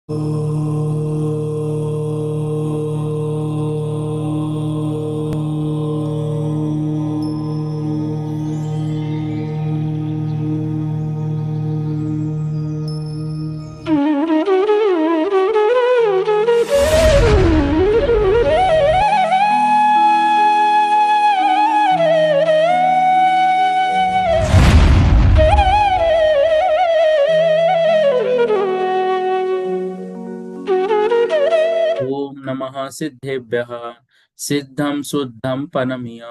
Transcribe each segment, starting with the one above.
ओम नमः सिद्धेभ्यः सिद्धं शुद्धं पनमीय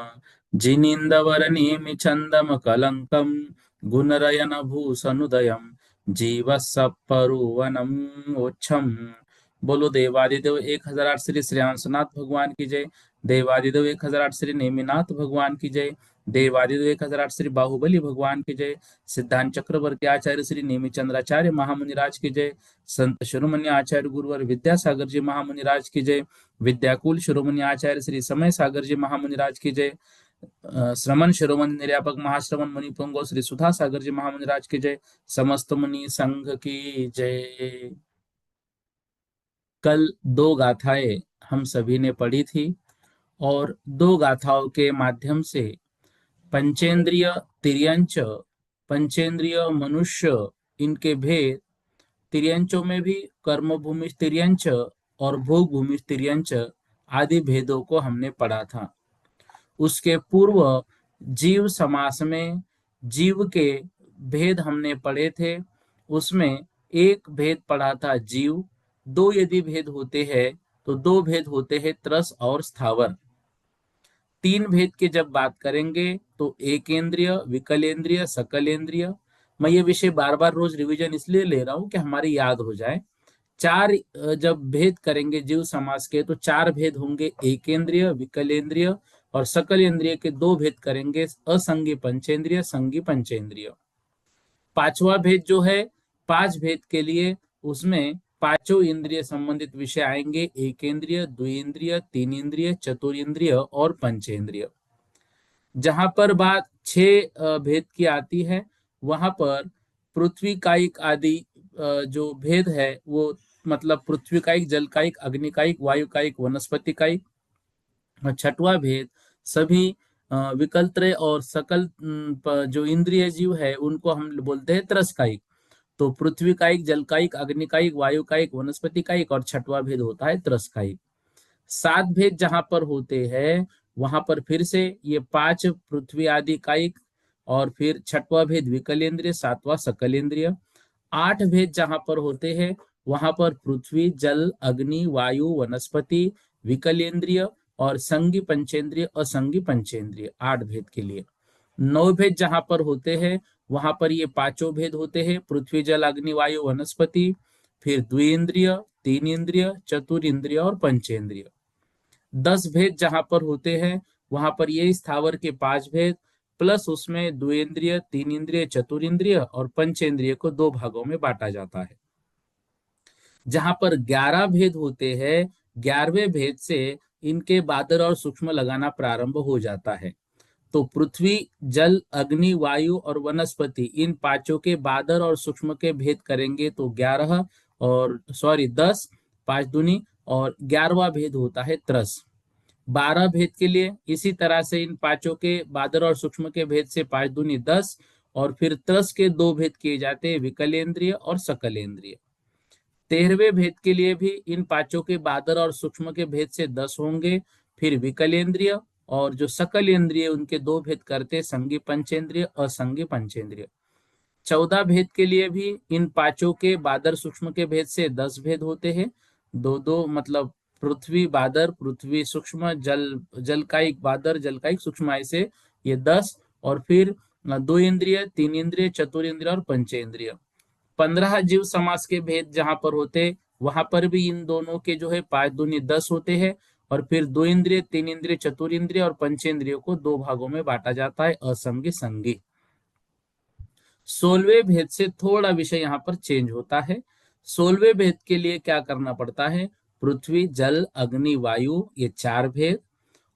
जिनीन्द्रवरनेमि छन्दमकलङ्कं गुणरयनभूषणुदयं जीवसपरुवनम् ओच्छम। बोलो देवादिदेव 1008 श्री श्रेयांसनाथ भगवान की जय। देवादिदेव 1008 श्री नेमिनाथ भगवान की जय। देवादिदेव 1008 श्री बाहुबली भगवान की जय। सिद्धांत चक्रवर्ती आचार्य श्री नेमिचंद्राचार्य महामुनिराज की जय। संत शिरोमणि आचार्य गुरुवर विद्यासागर जी महामुनिराज की जय। विद्याकुल शिरोमणि आचार्य श्री समय सागर जी महामुनिराज की जय। श्रमण शिरोमणि निर्यापक महाश्रमण मुनि पुंगव श्री सुधा सागर जी महामुनिराज की जय। समस्त मुनि संघ की जय। कल दो गाथाएं हम सभी ने पढ़ी थी और दो गाथाओं के माध्यम से पंचेंद्रिय तिर्यंच, पंचेंद्रिय मनुष्य, इनके भेद, तिर्यंचों में भी कर्म भूमि तिर्यंच और भोग भूमि तिर्यंच आदि भेदों को हमने पढ़ा था। उसके पूर्व जीव समास में जीव के भेद हमने पढ़े थे। उसमें एक भेद पढ़ा था जीव, दो यदि भेद होते हैं तो दो भेद होते हैं त्रस और स्थावर। तीन भेद की जब बात करेंगे तो एकेंद्रिय, विकलेंद्रिय, सकलेंद्रिय। मैं ये विषय बार बार रोज रिवीजन इसलिए ले रहा हूं कि हमारी याद हो जाए। चार जब भेद करेंगे जीव समास के तो चार भेद होंगे एकेंद्रिय, विकलेंद्रिय और सकलेंद्रिय के दो भेद करेंगे असंगी पंचेंद्रिय, संगी पंचेंद्रिय। पांचवा भेद जो है पांच भेद के लिए उसमें पांचों इंद्रिय संबंधित विषय आएंगे, एकेंद्रिय, द्विइंद्रिय, तीन इंद्रिय, चतुरिंद्रिय और पंचेंद्रिय। जहां पर बात छह भेद की आती है वहां पर पृथ्वी कायिक आदि जो भेद है वो मतलब पृथ्वी कायिक, जल कायिक, अग्नि कायिक, वायु कायिक, वनस्पति कायिक। छठवां भेद सभी विकल्त्र और सकल जो इंद्रिय जीव है उनको हम बोलते हैं त्रसकायिक। तो पृथ्वी कायिक, जल कायिक, अग्नि कायिक, वायु कायिक, वनस्पति कायिक और छठवां भेद होता है त्रसकायिक। सात भेद जहां पर होते हैं वहां पर फिर से ये पांच पृथ्वी आदि कायिक और फिर छठवां भेद विकलेंद्रिय, सातवां सकलेंद्रिय। आठ भेद जहां पर होते हैं वहां पर पृथ्वी, जल, अग्नि, वायु, वनस्पति, विकलेंद्रिय और संगी पंचेंद्रिय, असंगी पंचेंद्रिय, आठ भेद के लिए। नौ भेद जहां पर होते हैं वहां पर ये पांचों भेद होते हैं पृथ्वी, जल, अग्नि, वायु, वनस्पति, फिर द्विइंद्रिय, तीन इंद्रिय, चतुरिंद्रिय और पंचेंद्रिय। 10 भेद जहां पर होते हैं वहां पर ये स्थावर के पांच भेद प्लस उसमें द्विइंद्रिय, तीन इंद्रिय, चतुरिंद्रिय और पंचेंद्रिय को दो भागों में बांटा जाता है। जहां पर 11 भेद होते हैं 11वें भेद से इनके बादर और सूक्ष्म लगाना प्रारंभ हो जाता है। तो पृथ्वी, जल, अग्नि, वायु और वनस्पति इन पांचों के बादर और सूक्ष्म के भेद करेंगे तो 11 और 10, पांच दुनी और 11वां भेद होता है त्रस। 12 भेद के लिए इसी तरह से इन पांचों के बादर और सूक्ष्म के भेद से पांच दुनी 10 और फिर त्रस के दो भेद किए जाते हैं विकलेंद्रिय और सकलेंद्रिय। 13वें भेद के लिए भी इन पांचों के बादर और सूक्ष्म के भेद से 10 होंगे, फिर विकलेंद्रिय और जो सकल इंद्रिय उनके दो भेद करते संगी पंचेंद्रिय, असंगी पंचेंद्रिय। 14 भेद के लिए भी इन पांचों के बादर सूक्ष्म के भेद से 10 भेद होते हैं, दो दो मतलब पृथ्वी बादर, पृथ्वी सूक्ष्म, जल, जलकायिक बादर, जलकायिक सूक्ष्म, ऐसे ये 10 और फिर दो इंद्रिय, तीन इंद्रिय, चतुरिंद्रिय और पंचेंद्रिय। 15 जीव समास के भेद जहां पर होते वहां पर भी इन दोनों के जो है पांच दूनी 10 होते हैं और फिर दो इंद्रिय, तीन इंद्रिय, चतुरिंद्रिय और पंचेंद्रियों को दो भागों में बांटा जाता है असंगी संगी। 16वें भेद से थोड़ा विषय यहाँ पर चेंज होता है। 16वें भेद के लिए क्या करना पड़ता है, पृथ्वी, जल, अग्नि, वायु, ये चार भेद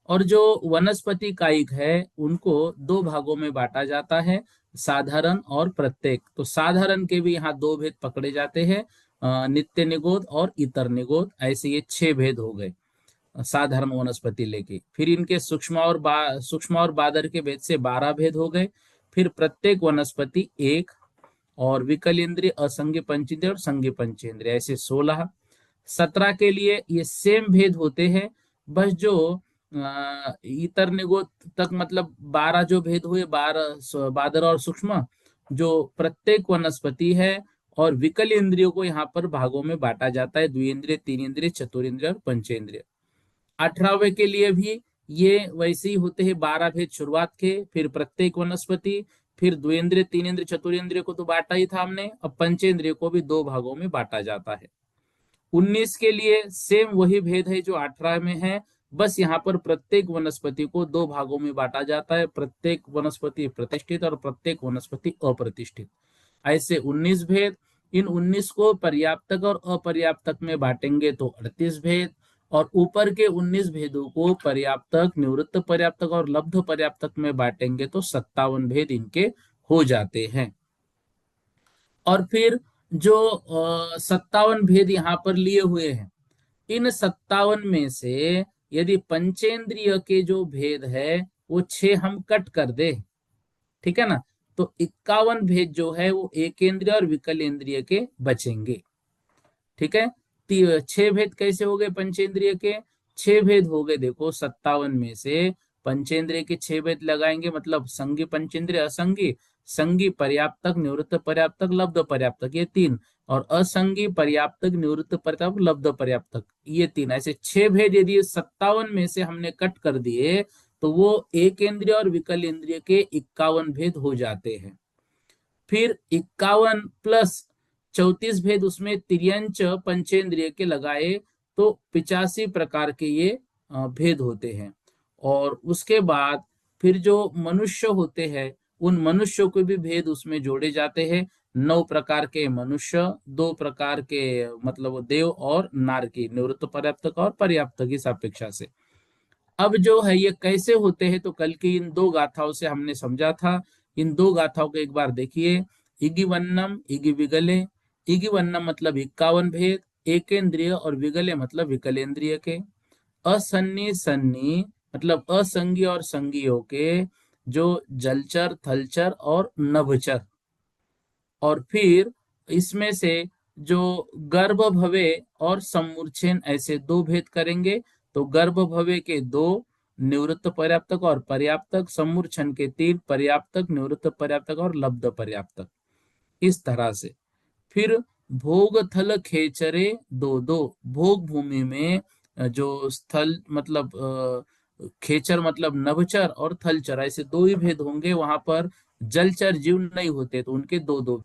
और जो वनस्पति कायिक है उनको दो भागों में बांटा जाता है, साधारण और प्रत्येक। तो साधारण के भी यहाँ दो भेद पकड़े जाते हैं नित्य निगोद और इतर निगोद, ऐसे ये 6 भेद हो गए साधारण वनस्पति लेके। फिर इनके सूक्ष्म और बादर के भेद से 12 भेद हो गए। फिर प्रत्येक वनस्पति एक, और विकल इंद्रिय, असंज्ञ पंचेंद्रिय और संज्ञ पंचेंद्रिय, ऐसे 16। 17 के लिए ये सेम भेद होते हैं, बस जो इतर निगोद तक मतलब 12 जो भेद हुए, 12 बादर और सूक्ष्म, जो प्रत्येक वनस्पति है, और विकल इंद्रियों को यहाँ पर भागों में बांटा जाता है, द्विइंद्रिय, तीन इंद्रिय, चतुरिंद्रिय और पंचेंद्रिय। 18वें के लिए भी ये वैसे ही होते हैं, 12 भेद शुरुआत के, फिर प्रत्येक वनस्पति, फिर द्विइंद्रिय, तीन इंद्रिय, चतुरिंद्रिय को तो बांटा ही था हमने, अब पंचेंद्रिय को भी 2 भागों में बांटा जाता है। 19 के लिए सेम वही भेद है जो 18 में है, बस यहाँ पर प्रत्येक वनस्पति को 2 भागों में बांटा जाता है, प्रत्येक वनस्पति प्रतिष्ठित और प्रत्येक वनस्पति अप्रतिष्ठित, ऐसे 19 भेद। इन 19 को पर्याप्तक और अपर्याप्तक में बांटेंगे तो 38 भेद, और ऊपर के 19 भेदों को पर्याप्तक, निवृत्त पर्याप्तक और लब्ध पर्याप्तक में बांटेंगे तो 57 भेद इनके हो जाते हैं। और फिर जो 57 भेद यहाँ पर लिए हुए हैं, इन 57 में से यदि पंचेंद्रिय के जो भेद है वो 6 हम कट कर दे, ठीक है ना, तो 51 भेद जो है वो एकेंद्रिय और विकल इंद्रिय के बचेंगे। ठीक है, 6 भेद कैसे हो गए पंचेंद्रिय के? 6 भेद हो गए, देखो 57 में से पंचेंद्रिय के 6 भेद लगाएंगे, मतलब संगी पंचेंद्रिय, असंगी, संगी पर्याप्तक, निवृत्त पर्याप्तक, लब्ध पर्याप्तक, ये 3, और असंगी पर्याप्तक, निवृत्त पर्याप्तक, लब्ध पर्याप्तक, ये 3, ऐसे 6 भेद यदि 57 में से हमने कट कर दिए तो वो एक इंद्रिय और विकल इंद्रिय के 51 भेद हो जाते हैं। फिर 51 प्लस 34 भेद उसमें तिर्यंच पंचेंद्रिय के लगाए तो 85 प्रकार के ये भेद होते हैं। और उसके बाद फिर जो मनुष्य होते हैं उन मनुष्यों के भी भेद उसमें जोड़े जाते हैं, 9 प्रकार के मनुष्य, 2 प्रकार के मतलब देव और नारकी, निवृत्त पर्याप्तक और पर्याप्तक इस अपेक्षा से। अब जो है ये कैसे होते हैं, तो कल की इन 2 गाथाओं से हमने समझा था। इन 2 गाथाओं को एक बार देखिए। इगी वन्नम इगी विगले, इगी वन्नम मतलब 51 भेद एकेंद्रिय और विगले मतलब विकलेंद्रिय के। असन्नी सन्नी मतलब असंगी और संगियों के, जो जलचर, थलचर और नभचर। और फिर इसमें से जो गर्भ भवे और सम्मूर्छन, ऐसे 2 भेद करेंगे, तो गर्भ भवे के 2 निवृत्त पर्याप्तक और पर्याप्तक, सम्मूर्छन के 3 पर्याप्तक, निवृत्त पर्याप्तक और लब्ध पर्याप्तक, इस तरह से। फिर भोग थल खेचरे 2-2, भोग भूमि में जो स्थल मतलब खेचर मतलब नभचर और थलचर, ऐसे 2 ही भेद होंगे, वहां पर जलचर जीव नहीं होते तो उनके 2-2।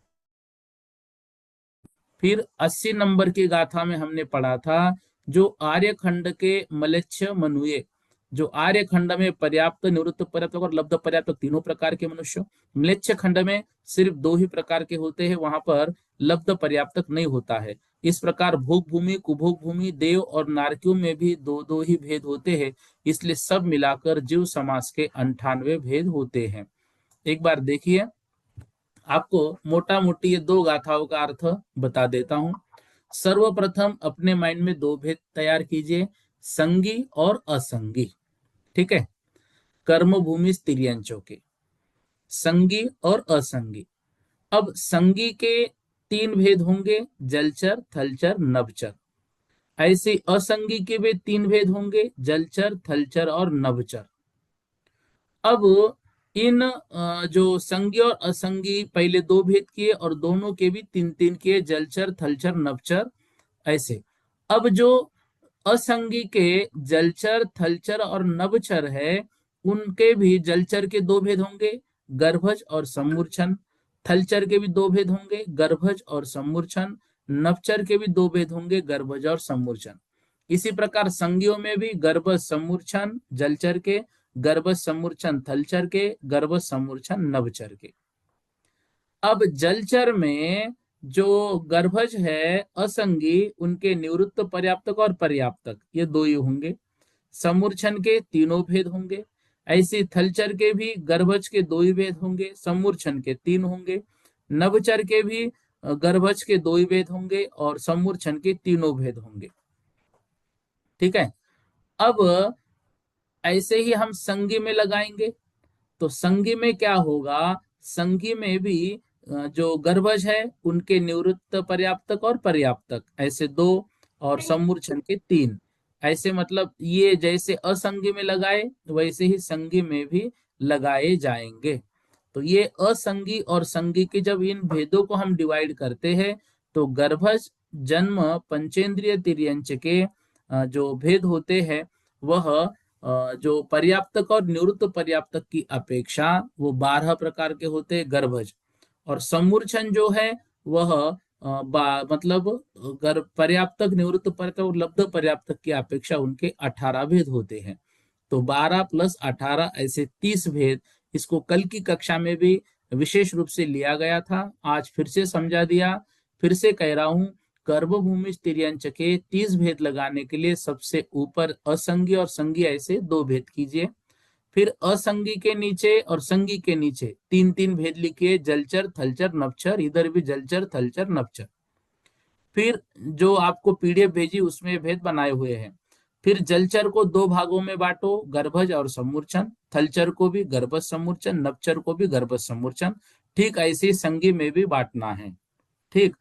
फिर 80 नंबर की गाथा में हमने पढ़ा था जो आर्यखंड के मलेच्छ मनुए, जो आर्यखंड में पर्याप्त, निवृत्त पर्याप्त और लब्ध पर्याप्त तीनों प्रकार के मनुष्य, मलेच्छ खंड में सिर्फ 2 ही प्रकार के होते हैं, वहां पर लब्ध पर्याप्तक नहीं होता है। इस प्रकार भोग भूमि, कुभोग भूमि, देव और नारकियों में भी 2-2 ही भेद होते हैं, इसलिए सब मिलाकर जीव समास के 98 भेद होते हैं। एक बार देखिए, आपको मोटा मोटी ये 2 गाथाओं का अर्थ बता देता हूं। सर्वप्रथम अपने माइंड में 2 भेद तैयार कीजिए, संगी और असंगी। ठीक है, कर्म भूमि स्त्रियंचों के, संगी और असंगी। अब संगी के 3 भेद होंगे, जलचर, थलचर, नभचर। ऐसे असंगी के भी 3 भेद होंगे, जलचर, थलचर और नभचर। अब इन जो संज्ञ और असंगी पहले 2 भेद किए और दोनों के भी 3-3 किए, जलचर, थलचर, नभचर, ऐसे। अब जो असंगी के जलचर, थलचर और नभचर है, उनके भी जलचर के 2 भेद होंगे, गर्भज और सम्मूर्छन। थलचर के भी 2 भेद होंगे, गर्भज और सम्मूर्छन। नभचर के भी 2 भेद होंगे, गर्भज और सम्मूर्छन। इसी प्रकार संज्ञों में भी गर्भज सम्मूर्छन जलचर के, गर्भज सम्मूर्छन थलचर के, गर्भज सम्मूर्छन नभचर के। अब जलचर में जो गर्भज है असंगी, उनके निवृत्त पर्याप्तक और पर्याप्तक ये 2 ही होंगे। सम्मूर्छन के तीनों भेद होंगे। ऐसे थलचर के भी गर्भज के 2 ही भेद होंगे, सम्मूर्छन के 3 होंगे। नभचर के भी गर्भज के 2 ही भेद होंगे और समूर्छन के तीनों भेद होंगे। ठीक है। अब ऐसे ही हम संगी में लगाएंगे, तो संगी में क्या होगा, संगी में भी जो गर्भज है उनके निवृत्त पर्याप्तक और पर्याप्तक ऐसे 2 और समूर्छन के 3, ऐसे मतलब ये जैसे असंगी में लगाए वैसे ही संगी में भी लगाए जाएंगे। तो ये असंगी और संगी के जब इन भेदों को हम डिवाइड करते हैं तो गर्भज जन्म पंचेंद्रिय तिर्यंच के जो भेद होते हैं वह जो पर्याप्तक और निवृत्त पर्याप्तक की अपेक्षा वो 12 प्रकार के होते हैं गर्भज, और समूर्छन जो है वह मतलब पर्याप्तक निवृत्त पर्याप्तक और लब्ध पर्याप्तक की अपेक्षा उनके 18 भेद होते हैं। तो 12 प्लस 18 ऐसे 30 भेद, इसको कल की कक्षा में भी विशेष रूप से लिया गया था, आज फिर से समझा दिया। फिर से कह रहा हूं, गर्भभूमि तिर्यंच के 30 भेद लगाने के लिए सबसे ऊपर असंगी और संगी ऐसे 2 भेद कीजिए, फिर असंगी के नीचे और संगी के नीचे 3-3 भेद लिखिए, जलचर थलचर नभचर, इधर भी जलचर थलचर नभचर। फिर जो आपको पीडीएफ भेजी उसमें भेद बनाए हुए हैं। फिर जलचर को 2 भागों में बांटो, गर्भज और समूर्छन, थलचर को भी गर्भज समूर्छन, नभचर को भी गर्भज समूर्छन। ठीक ऐसे ही संगी में भी बांटना है। ठीक।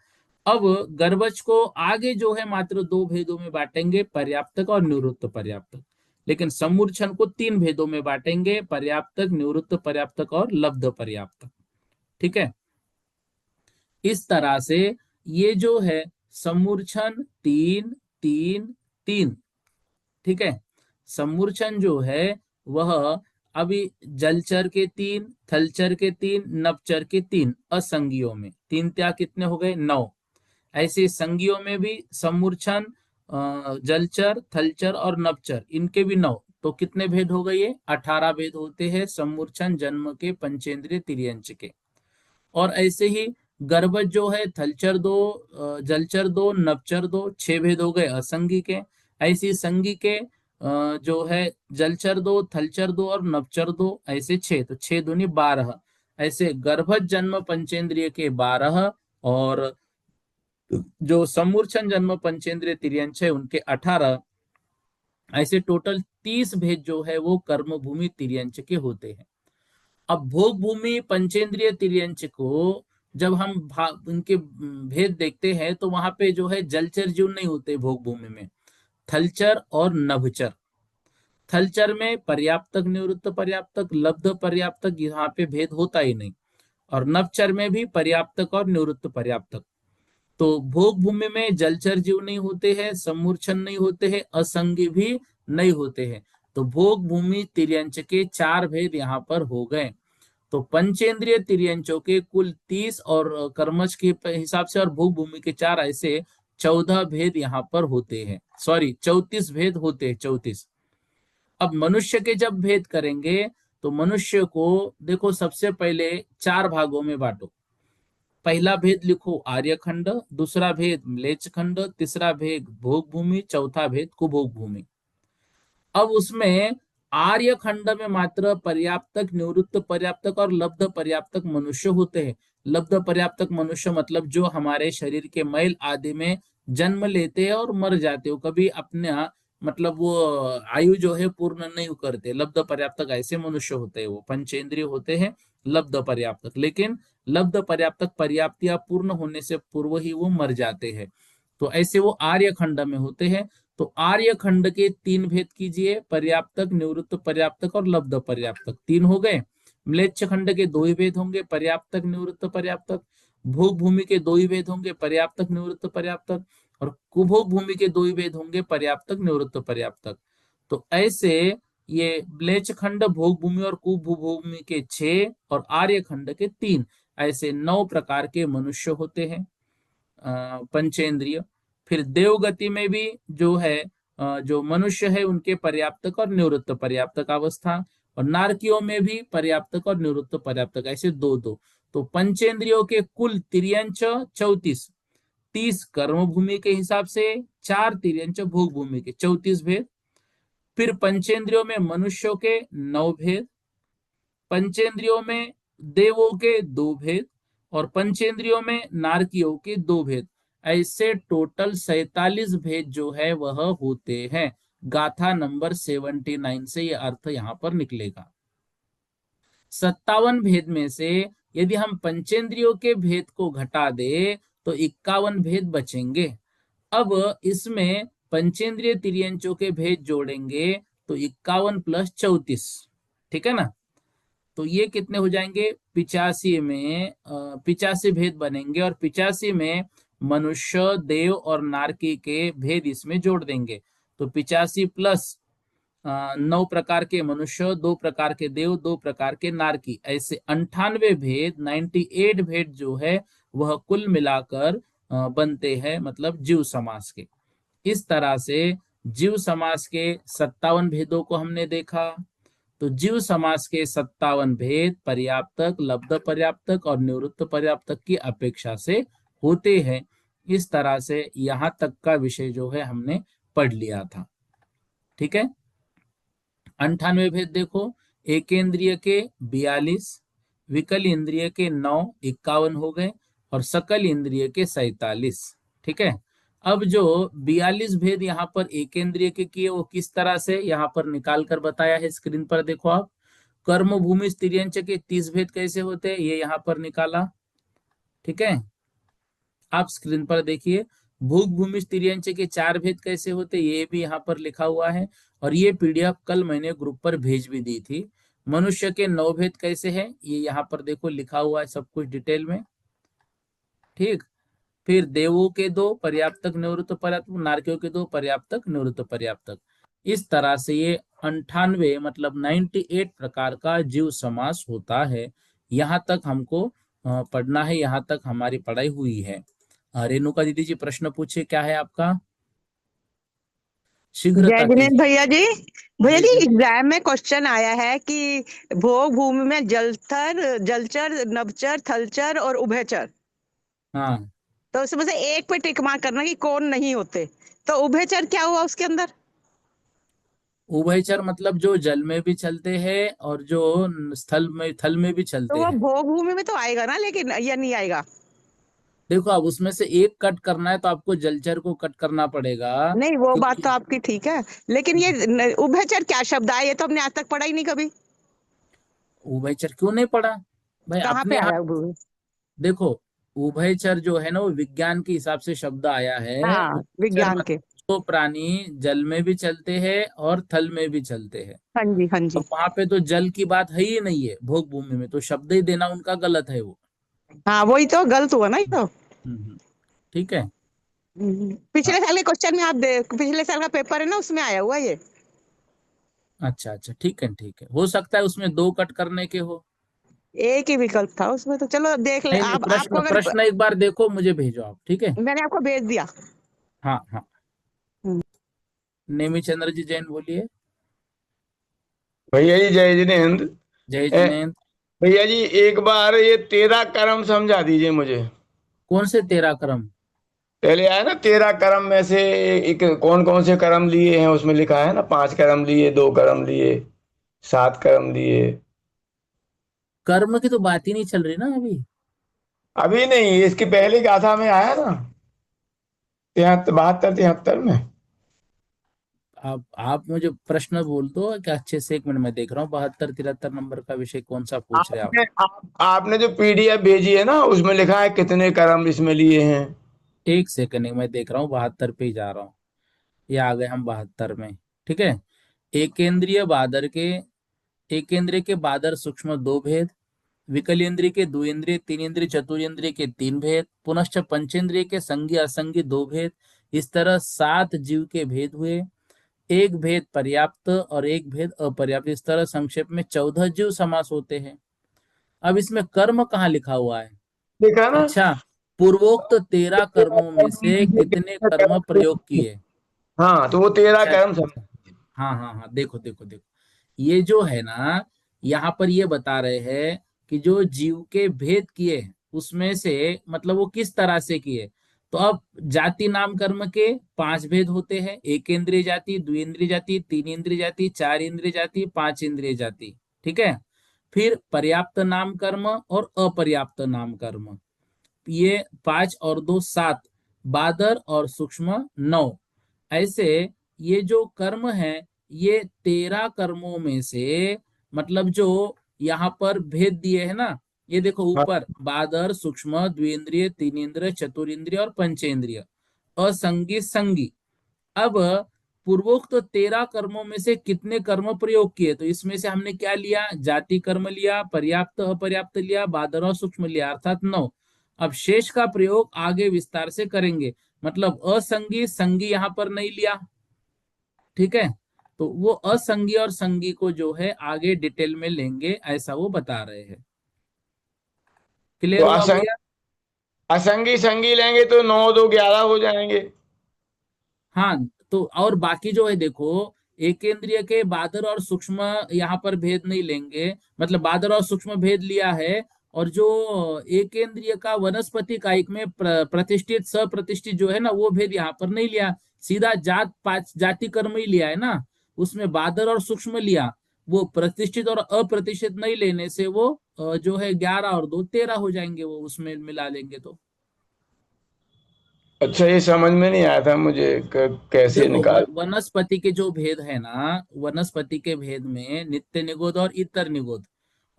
अब गर्भज को आगे जो है मात्र 2 भेदों में बांटेंगे, पर्याप्तक और निवृत्त पर्याप्तक, लेकिन समूर्छन को 3 भेदों में बांटेंगे, पर्याप्तक, निवृत्त पर्याप्तक और लब्ध पर्याप्तक। ठीक है। इस तरह से ये जो है समूर्छन 3-3-3। ठीक है। समूर्छन जो है वह अभी जलचर के 3, थलचर के 3, नभचर के 3 असंगियों में, 3 त्याग कितने हो गए 9। ऐसे संगियों में भी समूर्छन जलचर थलचर और नभचर इनके भी 9, तो कितने भेद हो गए, ये 18 भेद होते हैं समूर्छन जन्म के पंचेंद्रिय तिर्यंच के। और ऐसे ही गर्भज जो है थलचर 2, जलचर 2, नभचर 2, 6 भेद हो गए असंगी के। ऐसी संगी के जो है जलचर 2, थलचर 2 और नभचर 2 ऐसे 6, तो 6 दूनी 12, ऐसे गर्भज जन्म पंचेंद्रिय के 12 और जो समूर्छन जन्म पंचेंद्रिय तिर्यंच है उनके 18, ऐसे टोटल 30 भेद जो है वो कर्मभूमि तिर्यंच के होते हैं। अब भोग भूमि पंचेंद्रिय तिर्यंच को जब हम उनके भेद देखते हैं तो वहां पे जो है जलचर जीव नहीं होते भोग भूमि में, थलचर और नभचर। थलचर में पर्याप्तक निवृत्त पर्याप्तक लब्ध पर्याप्तक यहाँ पे भेद होता ही नहीं, और नभचर में भी पर्याप्तक और निवृत्त पर्याप्तक। तो भोग भूमि में जलचर जीव नहीं होते हैं, समूर्छन नहीं होते हैं, असंगी भी नहीं होते हैं। तो भोग भूमि तिर्यंच के 4 भेद यहाँ पर हो गए। तो पंचेंद्रिय तिर्यंचों के कुल 30 और कर्मज के हिसाब से और भोग भूमि के 4 ऐसे 14 भेद यहाँ पर होते हैं, सॉरी 34 भेद होते हैं, 34। अब मनुष्य के जब भेद करेंगे तो मनुष्य को देखो सबसे पहले 4 भागों में बांटो। पहला भेद लिखो आर्यखंड, दूसरा भेद म्लेच्छ खंड, तीसरा भेद भोग भूमि, चौथा भेद कुभोग भूमि। अब उसमें आर्य खंड में मात्र पर्याप्तक निवृत्त पर्याप्तक और लब्ध पर्याप्तक मनुष्य होते हैं। लब्ध पर्याप्तक मनुष्य मतलब जो हमारे शरीर के मैल आदि में जन्म लेते हैं और मर जाते हो, कभी अपने मतलब वो आयु जो है पूर्ण नहीं करते। लब्ध पर्याप्तक ऐसे मनुष्य होते हैं, वो पंचेंद्रिय होते हैं लब्ध पर्याप्तक, लेकिन लब्ध पर्याप्तक पर्याप्तियां पूर्ण होने से पूर्व ही वो मर जाते हैं, तो ऐसे वो आर्य खंड में होते हैं। तो आर्य खंड के 3 भेद कीजिए, पर्याप्तक निवृत्त पर्याप्तक और लब्ध पर्याप्तक 3 हो गए। म्लेच्छ खंड के 2 ही भेद होंगे, पर्याप्तक निवृत्त पर्याप्तक। भोग भूमि के 2 ही भेद होंगे, पर्याप्तक निवृत्त पर्याप्तक। और कुभोग भूमि के 2 ही भेद होंगे, पर्याप्तक निवृत्त पर्याप्तक। तो ऐसे ये म्लेच्छ खंड भोग भूमि और कुभूमि के 6 और आर्य खंड के 3, ऐसे 9 प्रकार के मनुष्य होते हैं पंचेंद्रिय। फिर देवगति में भी जो है जो मनुष्य है उनके पर्याप्तक और निवृत्त पर्याप्तक अवस्था, और नारकियों में भी पर्याप्तक और निवृत्त पर्याप्तक ऐसे 2-2। तो पंचेंद्रियों के कुल तिर्यंच 34, 30 कर्म भूमि के हिसाब से, 4 तिर्यंच भोग भूमि के, 34 भेद। फिर पंचेंद्रियों में मनुष्यों के 9 भेद, पंचेंद्रियों में देवों के 2 भेद, और पंचेंद्रियों में नारकियों के 2 भेद। ऐसे टोटल 47 भेद जो है वह होते हैं। गाथा नंबर 79 से यह अर्थ यहां पर निकलेगा। 57 भेद में से यदि हम पंचेंद्रियों के भेद को घटा दे तो 51 भेद बचेंगे। अब इसमें पंचेंद्रिय तिर्यंचों के भेद जोड़ेंगे तो 51 + 34, ठीक है ना। तो ये कितने हो जाएंगे, 85 में 85 भेद बनेंगे, और 85 में मनुष्य, देव और नारकी के भेद इसमें जोड़ देंगे। तो 85 प्लस 9 प्रकार के मनुष्य, 2 प्रकार के देव, 2 प्रकार के नारकी, ऐसे 98 भेद, 98 भेद जो है वह कुल मिलाकर बनते हैं, मतलब जीव समास के। इस तरह से जीव समास के 57 भेदों को हमने देखा। तो जीव समास के 57 भेद पर्याप्तक, लब्ध पर्याप्तक और निवृत्त पर्याप्तक की अपेक्षा से होते हैं। इस तरह से यहां तक का विषय जो है हमने पढ़ लिया था, ठीक है। 98 भेद देखो, एकेंद्रिय के 42, विकल इंद्रिय के 9, 51 हो गए, और सकल इंद्रिय के 47, ठीक है। अब जो 42 भेद यहाँ पर एकेंद्रिय के किए वो किस तरह से यहाँ पर निकाल कर बताया है, स्क्रीन पर देखो आप। कर्म भूमि तिर्यंच के 30 भेद कैसे होते हैं ये यहाँ पर निकाला, ठीक है। आप स्क्रीन पर देखिए, भूख भूमि तिर्यंच के 4 भेद कैसे होते ये भी यहाँ पर लिखा हुआ है, और ये पीडीएफ कल मैंने ग्रुप पर भेज भी दी थी। मनुष्य के 9 भेद कैसे है ये यहाँ पर देखो लिखा हुआ है सब कुछ डिटेल में, ठीक। फिर देवों के 2 पर्याप्तक निवृत्त पर्याप्तक, नारकियों के 2 पर्याप्तक निवृत्त पर्याप्तक। इस तरह से ये 98 मतलब 98 प्रकार का जीव समास होता है। यहाँ तक हमको पढ़ना है, यहाँ तक हमारी पढ़ाई हुई है। रेणुका दीदी जी प्रश्न पूछे, क्या है आपका? जय शीघ्रता जिनेन्द्र कीजिए। भैया जी। भैया जी जी, जी। एग्जाम में क्वेश्चन आया है कि भोग भूमि में जलथर, जलचर, नभचर, थलचर और उभयचर, हाँ, तो उसमें से एक पे टिक मार्क करना कि कौन नहीं होते। तो उभयचर क्या हुआ उसके अंदर? उभयचर मतलब जो जल में भी चलते हैं और जो थल में भी तो चलते वो हैं। भोग भूमि में तो आएगा ना, लेकिन या नहीं आएगा? देखो अब उसमें से एक कट करना है तो आपको जलचर को कट करना पड़ेगा, नहीं, वो बात तो क्योंकि आपकी ठीक है, लेकिन ये उभयचर क्या शब्द आया, ये तो हमने आज तक पढ़ा ही नहीं कभी। उभयचर क्यों नहीं पढ़ा भाई कहाँ अपने पे यहाँ? आया वो? देखो, उभयचर जो है ना वो विज्ञान के हिसाब से शब्द आया है। हाँ, उभयचर विज्ञान मतलब के। जो प्राणी जल में भी चलते हैं और थल में भी चलते हैं। हाँ जी, हाँ अब जी। वहां पे तो जल की बात है ही नहीं है, भोग भूमि में तो शब्द ही देना उनका गलत है वो। हाँ, वही तो गलत हुआ ना ये तो। ठीक है। हाँ, पिछले साल के क्वेश्चन में आप पिछले साल का पेपर है ना, उसमें आया हुआ ये। अच्छा अच्छा, ठीक है ठीक है, हो सकता है उसमें 2 कट करने के हो। एक ही विकल्प था उसमें, तो चलो देख ले नहीं नहीं, आप, आपको प्रश्न अगर। प्रश्न एक बार देखो, मुझे भेजो आप, ठीक है। मैंने आपको भेज दिया। हाँ हाँ। हम्म। नेमी चंद्र जी जैन बोलिए। भैया जी जय जिनेन्द्र। जय ए, जिनेन्द्र। भैया जी एक बार ये 13 कर्म समझा दीजिए मुझे। कौन से 13 क्रम? पहले आया ना 13 कर्म में से एक कौन कौन से कर्म लिए हैं, उसमें लिखा है ना 5 कर्म लिए, 2 कर्म लिए, 7 कर्म लिए। कर्म की तो बात ही नहीं चल रही ना अभी। अभी नहीं, इसकी पहली गाथा में आया ना, 73, 72, 73 में। आप मुझे प्रश्न बोल दो क्या अच्छे से, 1 मिनट में देख रहा हूँ 72 73 नंबर का विषय कौन सा पूछ रहे हैं आप। आपने जो पीडीएफ भेजी है ना उसमें लिखा है कितने कर्म इसमें लिए हैं। 1 सेकंड मैं देख रहा हूँ, 72 पे ही जा रहा हूँ। ये आ गए हम 72 में, ठीक है। एकेंद्रिय बादर के एकेंद्रिय के बादर सूक्ष्म 2 भेद, विकलेंद्रिय के द्विन्द्रिय, 3 इंद्रिय, चतुरेंद्रिय के 3 भेद, पुनश्च पंचेंद्रिय के संज्ञ असंज्ञ 2 भेद। इस तरह 7 जीव के भेद हुए। एक भेद पर्याप्त और एक भेद अपर्याप्त। इस तरह संक्षेप में 14 जीव समास होते हैं। अब इसमें कर्म कहाँ लिखा हुआ है? लिखा ना। अच्छा, पूर्वोक्त 13 कर्मों में से कितने कितने कर्म प्रयोग कर्म। किए? हाँ तो वो 13 अच्छा कर्म अच्छा अच्छा। हाँ हाँ हाँ, देखो देखो देखो, ये जो है ना, यहाँ पर ये बता रहे हैं कि जो जीव के भेद किए उसमें से मतलब वो किस तरह से किए। तो अब जाति नाम कर्म के 5 भेद होते हैं, एक इंद्रिय जाति, द्विइंद्रिय जाति, 3 इंद्रिय जाति, 4 इंद्रिय जाति, 5 इंद्रिय जाति, ठीक है। फिर पर्याप्त नाम कर्म और अपर्याप्त नाम कर्म। ये 5 और 2 7, बादर और सूक्ष्म 9। ऐसे ये जो कर्म है ये 13 कर्मों में से, मतलब जो यहाँ पर भेद दिए है ना, ये देखो हाँ। ऊपर बादर, सूक्ष्म, द्विंद्रिय, तीन इंद्रिय, चतुरिंद्रिय और पंचेंद्रिय, असंगी, संगी। अब पूर्वोक्त 13 कर्मों में से कितने कर्म प्रयोग किए, तो इसमें से हमने क्या लिया, जाति कर्म लिया, पर्याप्त अपर्याप्त लिया, बादर और सूक्ष्म लिया, अर्थात 9। अब शेष का प्रयोग आगे विस्तार से करेंगे, मतलब असंगी संगी यहां पर नहीं लिया, ठीक है। तो वो असंगी और संगी को जो है आगे डिटेल में लेंगे, ऐसा वो बता रहे हैं। तो क्लियर हुआ भैया? असंगी संगी लेंगे तो 9 2 11 हो जाएंगे। हाँ, तो और बाकी जो है देखो, एकेंद्रिय के बादर और सूक्ष्म यहाँ पर भेद नहीं लेंगे, मतलब बादर और सूक्ष्म भेद लिया है, और जो एकेंद्रिय का वनस्पति कायिक में प्रतिष्ठित सप्रतिष्ठित जो है ना, वो भेद यहाँ पर नहीं लिया, सीधा जात पांच जाति कर्म ही लिया है ना, उसमें बादर और सूक्ष्म लिया। वो प्रतिष्ठित और अप्रतिष्ठित नहीं लेने से वो जो है 11 और 2 13 हो जाएंगे, वो उसमें मिला लेंगे तो। अच्छा, ये समझ में नहीं आया था मुझे कैसे देखो निकाल। वनस्पति के जो भेद है ना, वनस्पति के भेद में नित्य निगोद और इतर निगोद,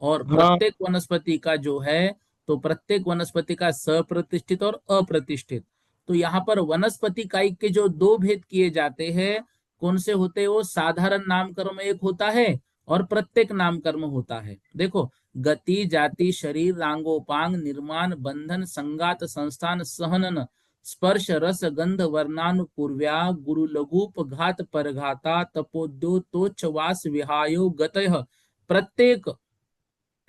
और हाँ। प्रत्येक वनस्पति का जो है, तो प्रत्येक वनस्पति का सप्रतिष्ठित और अप्रतिष्ठित। तो यहाँ पर वनस्पति कायिक के जो दो भेद किए जाते हैं, कौन से होते हैं वो, साधारण नामकर्म एक होता है और प्रत्येक नामकर्म होता है। देखो, गति, जाति, शरीर, रांगोपांग, निर्माण, बंधन, संगात, संस्थान, सहनन, स्पर्श, रस, गंध, वर्णानुपूर्व्या, गुरु लघुप, घात, परघाता, तपोद्योतोच्च, वास, विहायो, गतयः, प्रत्येक,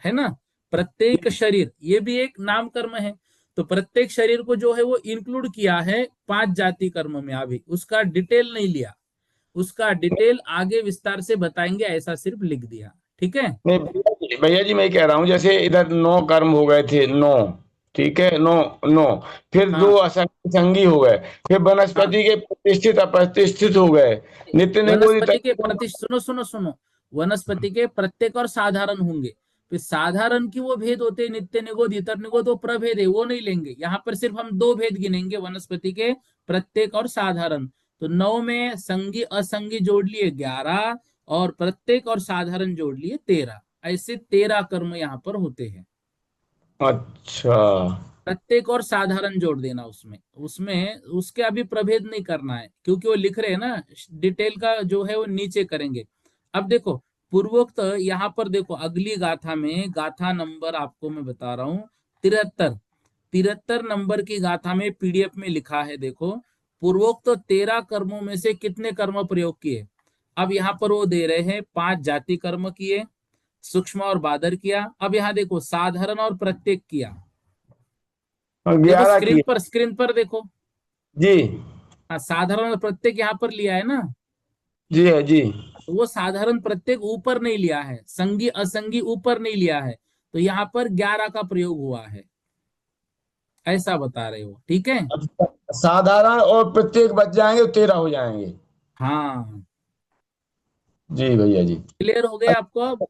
है ना, प्रत्येक शरीर, ये भी एक नाम कर्म है। तो प्रत्येक शरीर को जो है वो इंक्लूड किया है 5 जाति कर्म में, अभी उसका डिटेल नहीं लिया, उसका डिटेल आगे विस्तार से बताएंगे, ऐसा सिर्फ लिख दिया, ठीक है। नहीं भैया जी, मैं कह रहा हूँ जैसे इधर 9 कर्म हो गए थे, 9। ठीक है, 9 9। फिर दो हाँ असंगी संगी हो गए। फिर हाँ, वनस्पति के प्रतिष्ठित अप्रतिष्ठित हो गए। नित्य निगुण वनस्पति के प्रति, सुनो सुनो सुनो, वनस्पति के प्रत्येक और साधारण होंगे। फिर साधारण की वो भेद होते हैं, नित्य निगोद, इतर निगोद, वो प्रभेद है, वो नहीं लेंगे। यहाँ पर सिर्फ हम दो भेद गिनेंगे, वनस्पति के प्रत्येक और साधारण। तो 9 में संगी असंगी जोड़ लिए 11, और प्रत्येक और साधारण जोड़ लिए 13। ऐसे 13 कर्म यहाँ पर होते हैं। अच्छा। प्रत्येक और साधारण जोड़ देना उसमें, उसमें उसके अभी प्रभेद नहीं करना है, क्योंकि वो लिख रहे हैं ना, डिटेल का जो है वो नीचे करेंगे। अब देखो, पूर्वोक्त यहाँ पर देखो, अगली गाथा में, गाथा नंबर आपको मैं बता रहा हूँ 73, 73 नंबर की गाथा में पीडीएफ में लिखा है, देखो, पूर्वोक्त 13 कर्मों में से कितने कर्म प्रयोग किए। अब यहाँ पर वो दे रहे हैं 5 जाति कर्म किए, सूक्ष्म और बादर किया। अब यहाँ देखो, साधारण और प्रत्येक किया। और देखो 11 स्क्रीन किए। पर, स्क्रीन पर देखो। जी। हाँ, साधारण प्रत्येक यहाँ पर लिया है ना, जी है जी। तो वो साधारण प्रत्येक ऊपर नहीं लिया है, संगी असंगी ऊपर नहीं लिया है, तो यहाँ पर 11 का प्रयोग हुआ है, ऐसा बता रहे हो, ठीक है। अच्छा, साधारण और प्रत्येक बच जाएंगे तो 13 हो जाएंगे। हाँ, जी भैया जी। क्लियर हो गया आपको अब?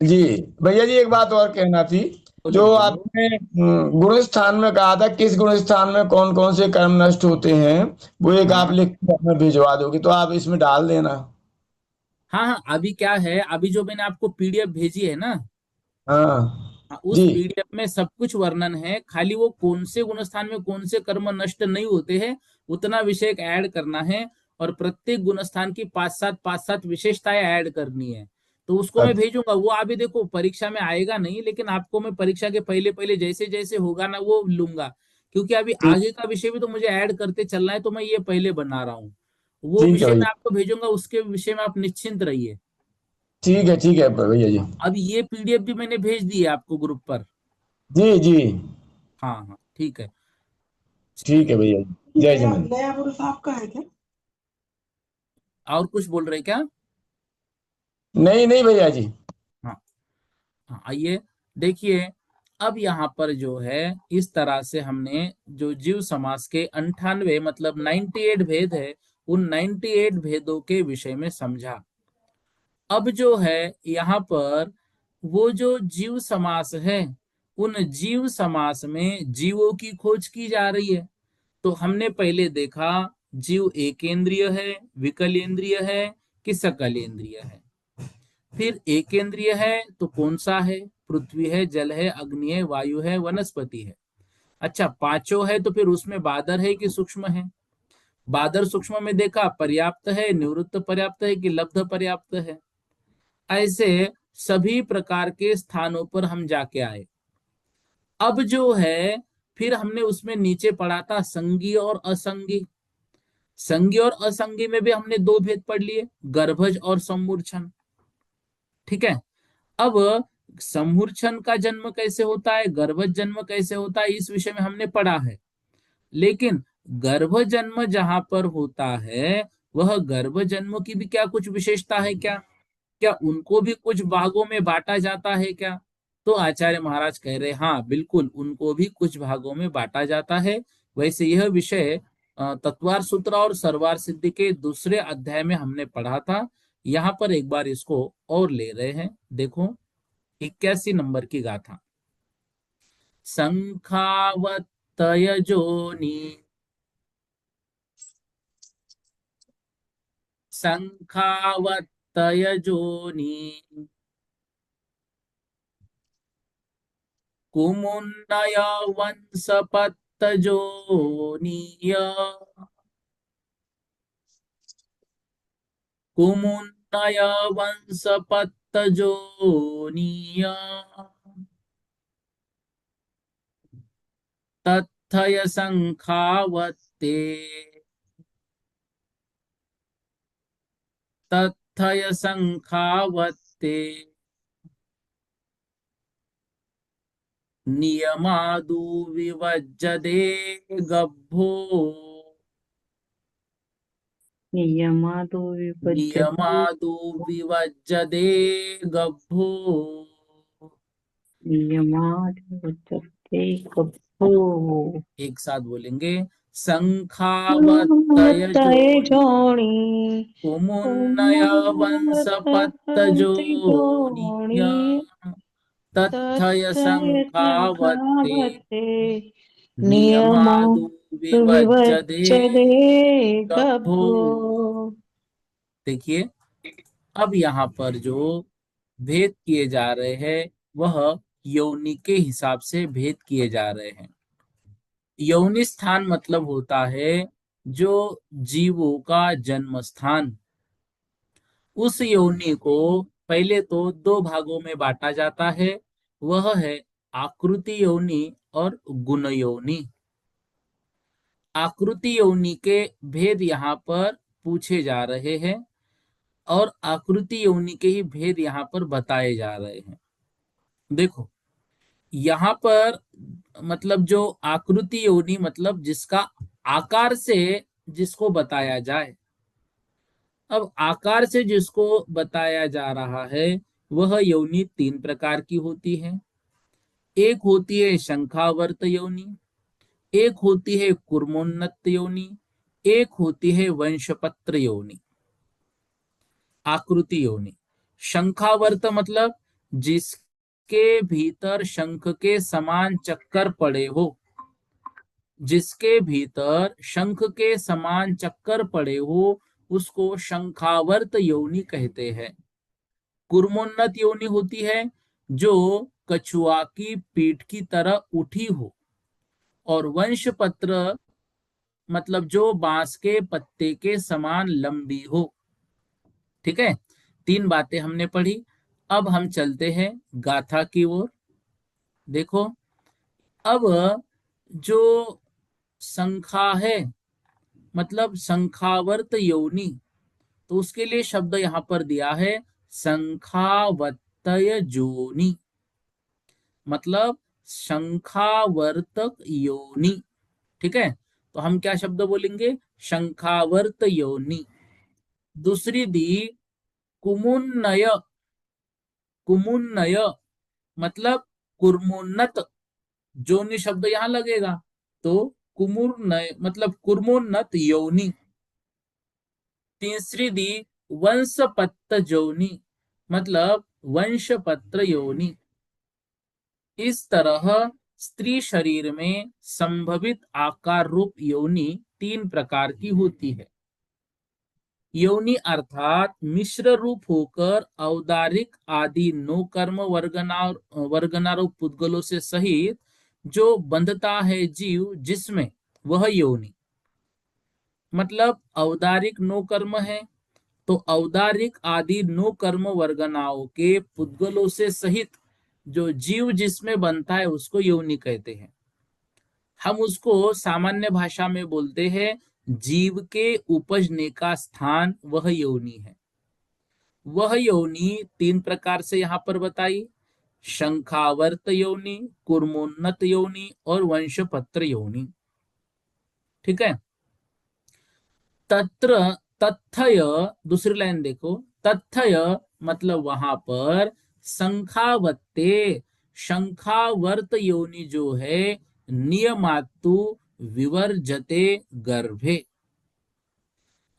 जी भैया जी, एक बात और कहना थी। बोलो जो बोलो। आपने गुण स्थान में कहा था, किस गुण स्थान में कौन कौन से कर्म नष्ट होते हैं, वो एक आप हाँ लिख के हमें भिजवा दोगे तो आप इसमें डाल देना। हाँ हाँ, अभी क्या है, अभी जो मैंने आपको पीडीएफ भेजी है ना, हाँ। हाँ, उस जी। पीडीएफ में सब कुछ वर्णन है, खाली वो कौन से गुण स्थान में कौन से कर्म नष्ट नहीं होते हैं, उतना विषय ऐड करना है। और प्रत्येक गुण स्थान की 5 7 विशेषताएं ऐड करनी है। तो उसको मैं अच्छा। भेजूंगा, वो अभी देखो परीक्षा में आएगा नहीं, लेकिन आपको मैं परीक्षा के पहले पहले जैसे जैसे होगा ना वो लूंगा, क्योंकि अभी ठीक। आगे का विषय भी तो मुझे ऐड करते चलना है, तो मैं ये पहले बना रहा हूँ। वो ठीक है विषय भैया। मैं आपको भेजूंगा, उसके विषय में आप निश्चिंत रहिए। ठीक है भैया जी। अब ये पीडीएफ भी मैंने भेज दी है आपको ग्रुप पर। जी जी। हाँ हाँ, ठीक है। ठीक है चलिए, भैया जी, जय जय। नया पुरुष आपका है क्या? और कुछ बोल रहे क्या? नहीं नहीं भैया जी। हाँ हाँ, आइए देखिए। अब यहाँ पर जो है, इस तरह से हमने जो जीव समास के 98, मतलब 98 भेद है, उन 98 भेदों के विषय में समझा। अब जो है यहाँ पर, वो जो जीव समास है उन जीव समास में जीवों की खोज की जा रही है। तो हमने पहले देखा जीव एकेंद्रिय है, विकलेंद्रिय है कि सकलेंद्रिय है। फिर एकेंद्रिय है तो कौन सा है? पृथ्वी है, जल है, अग्नि है, वायु है, वनस्पति है। अच्छा, पांचों है तो फिर उसमें बादर है कि सूक्ष्म है? बादर सूक्ष्म में देखा पर्याप्त है, निवृत्त पर्याप्त है कि लब्ध पर्याप्त है। ऐसे सभी प्रकार के स्थानों पर हम जाके आए। अब जो है फिर हमने उसमें नीचे पढ़ा था संगी और असंगी। संगी और असंगी में भी हमने दो भेद पढ़ लिए, गर्भज और सम्मूर्छन। ठीक है। अब सम्मूर्छन का जन्म कैसे होता है, गर्भज जन्म कैसे होता है, इस विषय में हमने पढ़ा है। लेकिन गर्भ जन्म जहां पर होता है, वह गर्भ जन्म की भी क्या कुछ विशेषता है क्या? क्या उनको भी कुछ भागों में बांटा जाता है क्या? तो आचार्य महाराज कह रहे हाँ बिल्कुल, उनको भी कुछ भागों में बांटा जाता है। वैसे यह विषय तत्वार सूत्र और सर्वार सिद्धि के दूसरे अध्याय में हमने पढ़ा था। यहाँ पर एक बार इसको और ले रहे हैं। देखो 81 नंबर की गाथा। संखावतय जोनि, संखावतय जोनि, कुमुन्नय वंशपत्तजोनीय, कुमुन्नय वंशपत्तजोनीय, तत्थय संखावत्ते, तत्थय संखावत्ते, नियमादु विवज्जते गभ्भो, नियमादो विभज्यते नियमादु विवज्जते गभ्भो। नियमादो विभज्यते गभ्भो। एक साथ बोलेंगे, संखावत्तय तय जोनि, जोणी कुमुन्नय वंशपत्तजोनिय, जोणी तत्थय तथय संखावत्ते, संखावते नियमा नियमादु विवज्जते विवज्जते गभ्भो। गभ्भो। देखिए, अब यहाँ पर जो भेद किए जा रहे हैं वह यौनि के हिसाब से भेद किए जा रहे हैं। यौनि स्थान मतलब होता है जो जीवों का जन्म स्थान। उस योनि को पहले तो दो भागों में बांटा जाता है, वह है आकृति योनि और गुण योनि। आकृति योनि के भेद यहाँ पर पूछे जा रहे हैं और आकृति योनि के ही भेद यहाँ पर बताए जा रहे हैं। देखो यहाँ पर मतलब जो आकृति योनि मतलब जिसका आकार से जिसको बताया जाए। अब आकार से जिसको बताया जा रहा है वह योनि तीन प्रकार की होती है। एक होती है शंखावर्त योनि, एक होती है कुर्मोन्नत योनि, एक होती है वंशपत्र योनि। आकृति योनि, शंखावर्त मतलब जिसके भीतर शंख के समान चक्कर पड़े हो, जिसके भीतर शंख के समान चक्कर पड़े हो उसको शंखावर्त योनि कहते हैं। कुर्मोन्नत योनि होती है जो कछुआ की पीठ की तरह उठी हो, और वंशपत्र मतलब जो बांस के पत्ते के समान लंबी हो। ठीक है, तीन बातें हमने पढ़ी। अब हम चलते हैं गाथा की ओर। देखो अब जो संखा है मतलब संखावर्त योनि, तो उसके लिए शब्द यहां पर दिया है संखावतय जोनि, मतलब शंखावर्तक योनि। ठीक है, तो हम क्या शब्द बोलेंगे? शंखावर्त योनि। दूसरी दी कुमुन्नय, कुमुन्नय मतलब कुर्मोन्नत जोनि शब्द यहां लगेगा, तो कुमुर्नय मतलब कुर्मोन्नत योनि। तीसरी दी वंशपत्र योनि मतलब वंशपत्र योनि। इस तरह स्त्री शरीर में संभवित आकार रूप योनि 3 प्रकार की होती है। योनि अर्थात मिश्र रूप होकर औदारिक आदि 9 कर्म वर्गनारूप पुद्गलों से सहित जो बंधता है जीव जिसमें, वह योनि। मतलब औदारिक 9 कर्म है, तो औदारिक आदि 9 कर्म वर्गनाओं के पुद्गलों से सहित जो जीव जिसमें बनता है उसको योनि कहते हैं। हम उसको सामान्य भाषा में बोलते हैं जीव के उपजने का स्थान, वह योनि है। वह योनि 3 प्रकार से यहां पर बताई: शंखावर्त योनि, कुर्मोन्नत योनि और वंशपत्र योनि। ठीक है। तत्र तथ्य, दूसरी लाइन देखो, तथ्य मतलब वहां पर शंखावत्ते, शंखावर्त योनि जो है नियमातु विवर्जते गर्भे,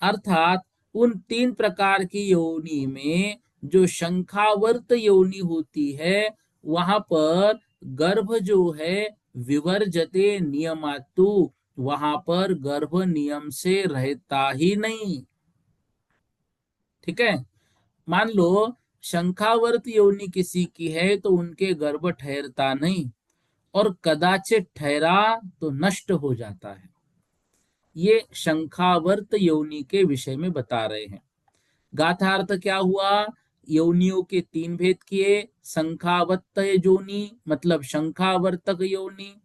अर्थात उन 3 प्रकार की योनि में जो शंखावर्त योनि होती है वहां पर गर्भ जो है विवर्जते नियमातु, वहां पर गर्भ नियम से रहता ही नहीं। ठीक है। मान लो शंखावर्त योनि किसी की है तो उनके गर्भ ठहरता नहीं, और कदाचित ठहरा तो नष्ट हो जाता है। ये शंखावर्त योनि के विषय में बता रहे हैं। गाथार्थ क्या हुआ? योनियों के 3 भेद किए: शंखावत्त योनि मतलब शंखावर्तक योनि,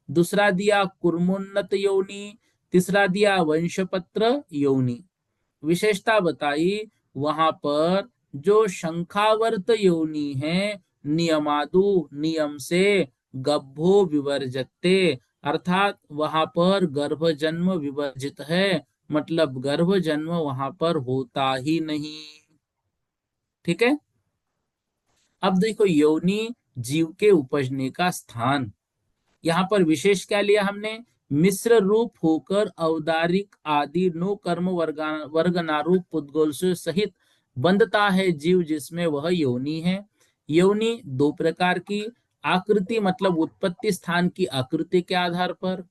दूसरा दिया कुर्मोन्नत योनि, तीसरा दिया वंशपत्र योनि। विशेषता बताई वहां पर जो शंखावर्त योनि है नियमादु नियम से गब्भो विवर्जते, अर्थात वहां पर गर्भ जन्म विवर्जित है, मतलब गर्भ जन्म वहां पर होता ही नहीं। ठीक है। अब देखो योनि जीव के उपजने का स्थान, यहां पर विशेष क्या लिया हमने? मिश्र रूप होकर औदारिक आदि 9 कर्म वर्गनारूप पुद्गल से सहित बंधता है जीव जिसमें, वह योनि है। योनि 2 प्रकार की: आकृति मतलब उत्पत्ति स्थान की आकृति के आधार पर,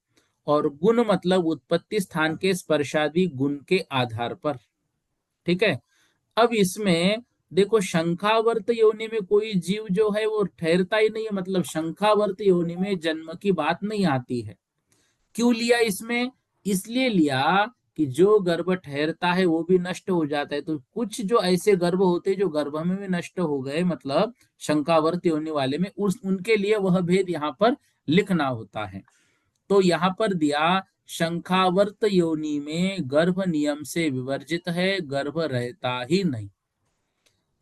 और गुण मतलब उत्पत्ति स्थान के स्पर्शादि गुण के आधार पर। ठीक है। अब इसमें देखो शंखावर्त योनि में कोई जीव जो है वो ठहरता ही नहीं है, मतलब शंखावर्त योनि में जन्म की बात नहीं आती है। क्यों लिया इसमें? इसलिए लिया कि जो गर्भ ठहरता है वो भी नष्ट हो जाता है, तो कुछ जो ऐसे गर्भ होते हैं जो गर्भ में भी नष्ट हो गए, मतलब शंखावर्त योनि वाले में, उनके लिए वह भेद यहाँ पर लिखना होता है। तो यहाँ पर दिया शंखावर्त योनि में गर्भ नियम से विवर्जित है, गर्भ रहता ही नहीं।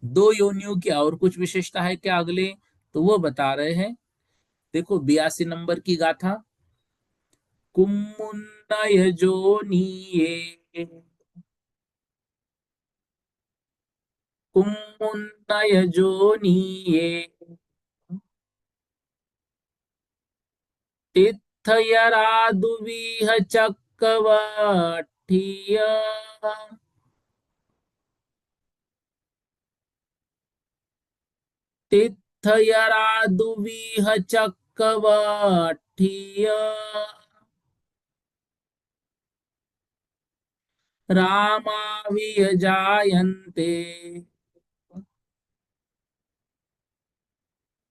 2 योनियों की और कुछ विशेषता है क्या अगले? तो वो बता रहे हैं। देखो 82 नंबर की गाथा, कुम्मुन्नय जोनिये, कुम्मुन्नय जोनिये तिथयरादुविह चक्रवठिय, तिथयरादुविह चक्रवठिय रामावियजायन्ते,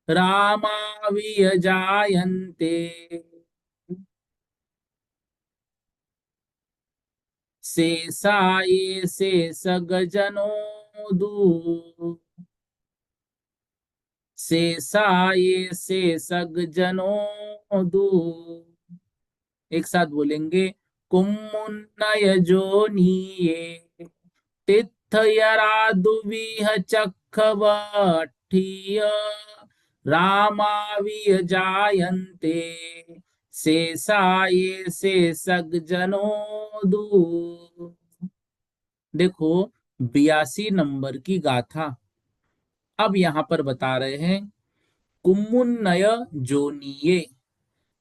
रामावियजायन्ते शेषाये शेषगजनो दू, शेषाये शेषगजनो दू। एक साथ बोलेंगे, कुम्मुन्नय जोनिये तिथयरादुविह चक्रवठिय रामावियजायन्ते शेषाये शेषगजनो दू। देखो 82 नंबर की गाथा। अब यहां पर बता रहे हैं कुम्मुन्नय जोनिये,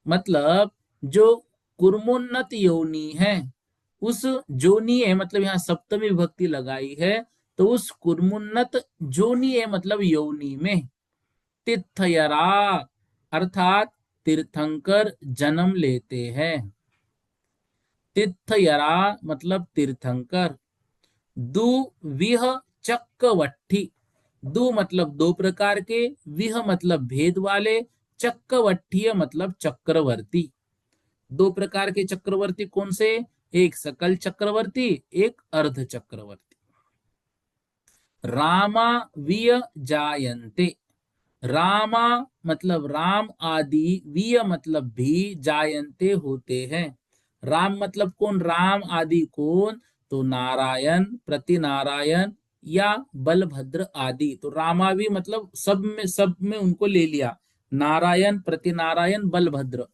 मतलब जो कुर्मोन्नत योनि है उस जोनि है, मतलब यहाँ सप्तमी विभक्ति लगाई है, तो उस कुर्मोन्नत जोनि है मतलब योनि में तिथयरा अर्थात तीर्थंकर जन्म लेते हैं। तीर्थयरा मतलब तीर्थंकर। दु विह चक्रवट्ठी, दो मतलब दो प्रकार के, विह मतलब भेद वाले, चक्रवट्ठीय मतलब चक्रवर्ती। दो प्रकार के चक्रवर्ती कौन से? एक सकल चक्रवर्ती, एक अर्ध चक्रवर्ती। रामा विय जायन्ते, रामा मतलब राम आदि, विय मतलब भी, जायन्ते होते हैं। राम मतलब कौन? राम आदि कौन? तो नारायण, प्रतिनारायण या बलभद्र आदि। तो रामावि मतलब सब में उनको ले लिया, नारायण, प्रतिनारायण, बलभद्र।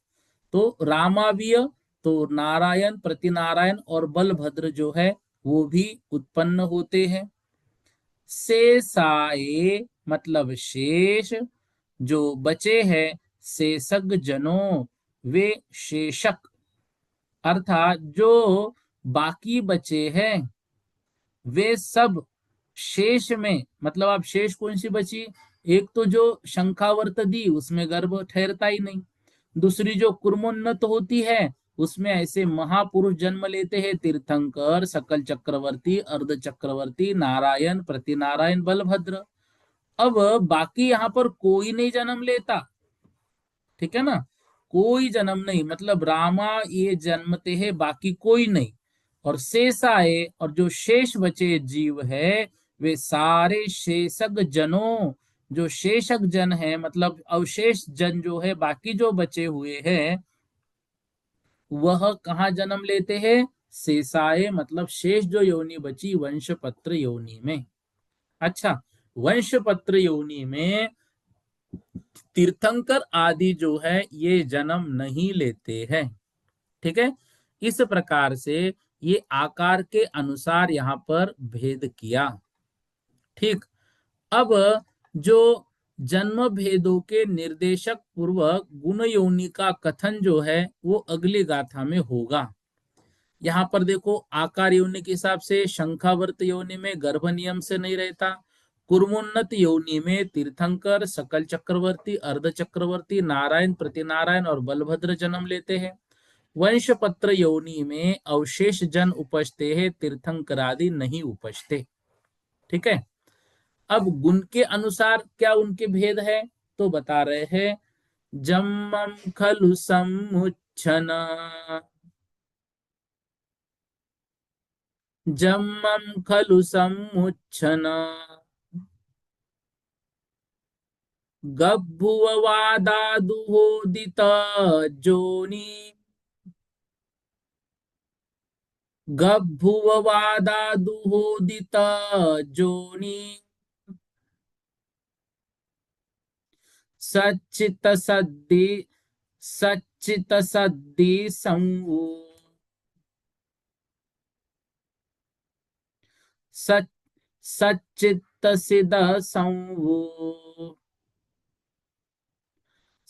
तो रामावीय तो नारायण, प्रतिनारायण और बलभद्र जो है वो भी उत्पन्न होते हैं। शेषाए मतलब शेष, जो बचे हैं, शेषज्ञ जनों, वे शेषक, अर्थात जो बाकी बचे हैं वे सब शेष में, मतलब अब शेष कौन सी बची? एक तो जो शंखावर्त दी उसमें गर्भ ठहरता ही नहीं, दूसरी जो कुर्मोन्नत होती है उसमें ऐसे महापुरुष जन्म लेते हैं, तीर्थंकर, सकल चक्रवर्ती, अर्ध चक्रवर्ती, नारायण, प्रतिनारायण, बलभद्र। अब बाकी यहाँ पर कोई नहीं जन्म लेता, ठीक है ना, कोई जन्म नहीं, मतलब रामा ये जन्मते हैं, बाकी कोई नहीं। और शेषाए, और जो शेष बचे जीव है वे सारे शेषक जनों, जो शेषक जन है मतलब अवशेष जन जो है, बाकी जो बचे हुए हैं वह कहाँ जन्म लेते हैं? शेषाए मतलब शेष जो योनि बची वंशपत्र योनि में। अच्छा, वंशपत्र योनि में तीर्थंकर आदि जो है ये जन्म नहीं लेते हैं, ठीक है। इस प्रकार से ये आकार के अनुसार यहां पर भेद किया, ठीक। अब जो जन्म भेदों के निर्देशक पूर्वक गुण योनि का कथन जो है वो अगली गाथा में होगा। यहाँ पर देखो, आकार योनि के हिसाब से शंखावर्त योनि में गर्भ नियम से नहीं रहता, कुर्मोन्नत योनि में तीर्थंकर, सकल चक्रवर्ती, अर्ध चक्रवर्ती, नारायण, प्रतिनारायण और बलभद्र जन्म लेते हैं। वंशपत्र योनि में अवशेष जन उपजते हैं, तीर्थंकर आदि नहीं उपजते, ठीक है। अब गुण के अनुसार क्या उनके भेद है तो बता रहे हैं, जम्मम खलु समुच्छन, जम्मम खलु समुच्छन, गभ्भुववादादुहोदित जोनि, गभ्भुववादादुहोदित जोनि, सच्चित सद्धि, सच्चित सद्धि संवो, सच्चित सिद संवो,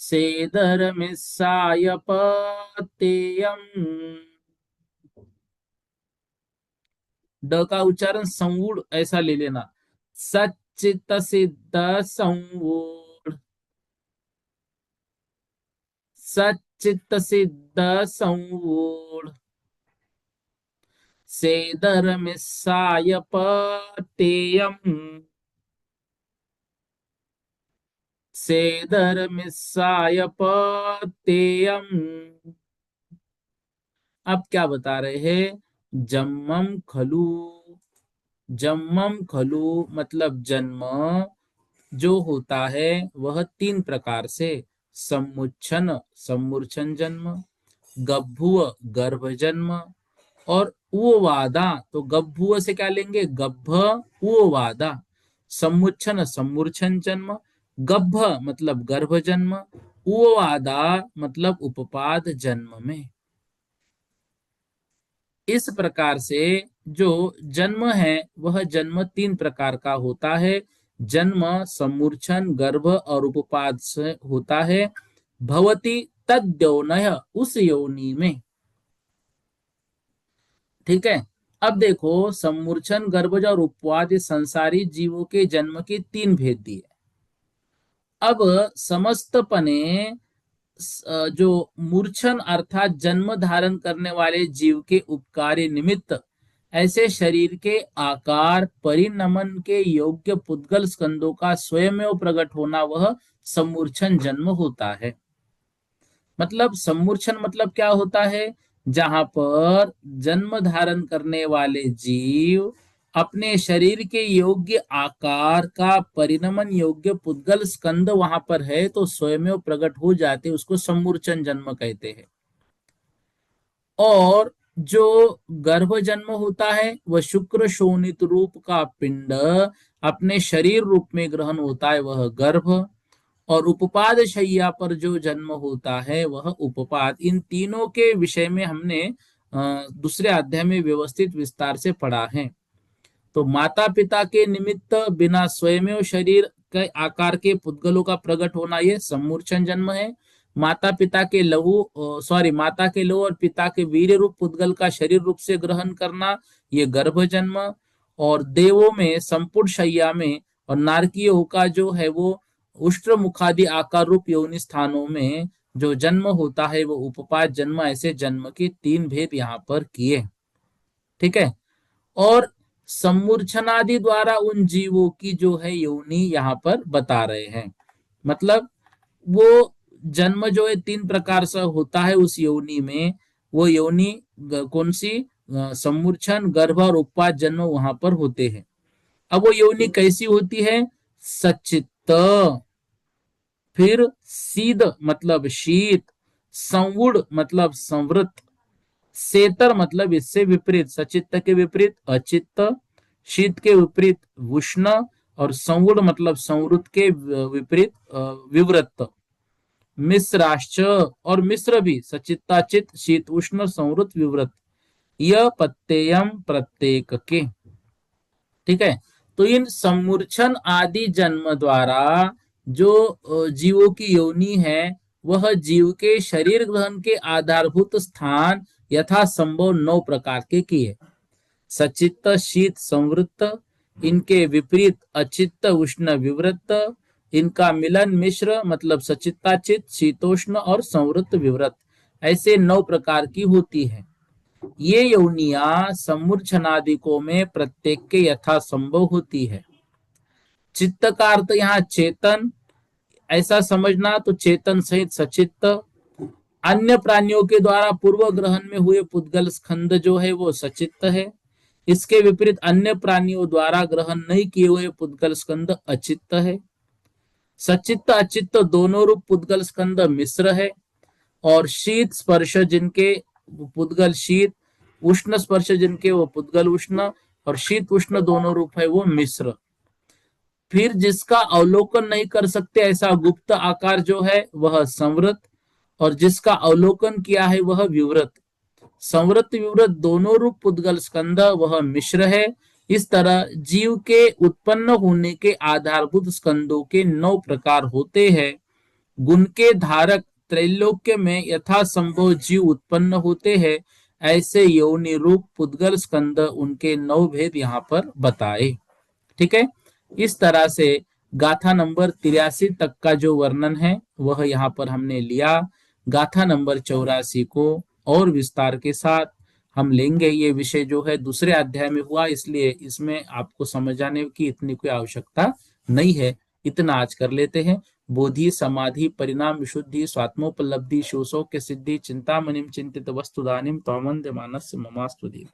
सेदर मिस्साय पतेयम। ड का उच्चारण संवूढ़ ऐसा ले लेना, सच्चित सिद्ध संवूढ़, सच्चित सिद्ध संवूढ़, सेदर मिस्साय पतेयम, सेदर मिस्साय पतेयम। अब क्या बता रहे हैं, जम्मम खलु, जम्मम खलु मतलब जन्म जो होता है वह तीन प्रकार से, समुच्छन सम्मूर्छन जन्म, गभ्भुव गर्भ जन्म, और उवादा, तो गभ्भुव से क्या लेंगे, गभ्भ उवादा, सम्मुच्छन सम्मूर्छन जन्म, गभ्भ मतलब गर्भ जन्म, उवादा मतलब उपपाद जन्म में। इस प्रकार से जो जन्म है वह जन्म तीन प्रकार का होता है, जन्म सम्मूर्छन गर्भ और उपपाद से होता है। भवति तद्योनय उस योनि में, ठीक है। अब देखो, सम्मूर्छन गर्भज और उपवाद संसारी जीवों के जन्म के तीन भेद दिए, अब समस्तपने जो मूर्छन अर्थात जन्म धारण करने वाले जीव के उपकार्य निमित्त ऐसे शरीर के आकार परिणमन के योग्य पुद्गल स्कंदों का स्वयमेव प्रकट होना वह सम्मूर्छन जन्म होता है। मतलब सम्मूर्छन मतलब क्या होता है? जहां पर जन्म धारण करने वाले जीव अपने शरीर के योग्य आकार का परिणमन योग्य पुद्गल स्कंद वहां पर है तो स्वयं प्रकट हो जाते, उसको सम्मूर्छन जन्म कहते हैं। और जो गर्भ जन्म होता है वह शुक्र शोणित रूप का पिंड अपने शरीर रूप में ग्रहण होता है, वह गर्भ। और उपपाद शैया पर जो जन्म होता है वह उपपाद। इन तीनों के विषय में हमने दूसरे अध्याय में व्यवस्थित विस्तार से पढ़ा है। तो माता पिता के निमित्त बिना स्वयं शरीर के आकार के पुद्गलों का प्रकट होना यह सम्मूर्छन जन्म है। माता के लहू और पिता के वीर्य रूप पुद्गल का शरीर रूप से ग्रहण करना ये गर्भ जन्म। और देवों में संपूर्ण शैया में और नारकीयों का जो है वो उष्ट्र मुखादि आकार रूप योनि स्थानों में जो जन्म होता है वो उपपाद जन्म। ऐसे जन्म के 3 भेद यहाँ पर किए। ठीक है। और सम्मूर्छनादि द्वारा उन जीवों की जो है योनि यहाँ पर बता रहे हैं। मतलब वो जन्म जो है 3 प्रकार से होता है उस योनि में। वो योनि कौन सी? सम्मूर्छन, गर्भ और उपपाद जन्म वहां पर होते हैं। अब वो योनि कैसी होती है? सच्चित्त, फिर सीद मतलब शीत, संवुड मतलब संवृत, सेतर मतलब इससे विपरीत, सचित्त के विपरीत अचित्त, शीत के विपरीत उष्ण और संवुड मतलब संवृत के विपरीत विवृत। मिश्राश्च, और मिश्र भी सचित्ताचित शीत उष्ण संवृत विवृत, यह पत्तेयम प्रत्येक के। ठीक है। तो इन सम्मूर्छन आदि जन्म द्वारा जो जीवों की योनि है वह जीव के शरीर ग्रहण के आधारभूत स्थान यथा संभव 9 प्रकार के किए। सचित्त शीत संवृत्त, इनके विपरीत अचित्त उष्ण विवृत्त, इनका मिलन मिश्र मतलब सचित्ताचित शीतोष्ण और संवृत्त विवृत, ऐसे 9 प्रकार की होती है। ये योनियां सम्मूर्छनादिकों में प्रत्येक के यथा संभव होती है। चित्त का अर्थ यहाँ चेतन ऐसा समझना, तो चेतन सहित सचित्त। अन्य प्राणियों के द्वारा पूर्व ग्रहण में हुए पुद्गल स्कंद जो है वो सचित्त है। इसके विपरीत अन्य प्राणियों द्वारा ग्रहण नहीं किए हुए पुद्गल स्कंद अचित्त है। सचित्त अचित्त दोनों रूप पुद्गल स्कंद मिश्र है। और शीत स्पर्श जिनके पुद्गल शीत, उष्ण स्पर्श जिनके वो पुद्गल उष्ण, और शीत उष्ण दोनों रूप है वो मिश्र। फिर जिसका अवलोकन नहीं कर सकते ऐसा गुप्त आकार जो है वह संवृत, और जिसका अवलोकन किया है वह विवृत। संवृत विवृत दोनों रूप पुद्गल स्कंद वह मिश्र है। इस तरह जीव के उत्पन्न होने के आधारभूत स्कंदों के 9 प्रकार होते हैं। गुण के धारक त्रैलोक्य में यथा संभव जीव उत्पन्न होते हैं, ऐसे योनि रूप पुद्गल स्कंद उनके 9 भेद यहाँ पर बताए। ठीक है। इस तरह से गाथा नंबर 83 तक का जो वर्णन है वह यहाँ पर हमने लिया। गाथा नंबर 84 को और विस्तार के साथ हम लेंगे। ये विषय जो है दूसरे अध्याय में हुआ, इसलिए इसमें आपको समझाने की इतनी कोई आवश्यकता नहीं है। इतना आज कर लेते हैं। बोधि समाधि परिणाम विशुद्धि स्वात्मोपलब्धि शिवसो के सिद्धि चिंतामणिम चिंतित वस्तुदानिम तौमंद मानस्य ममास्तुति।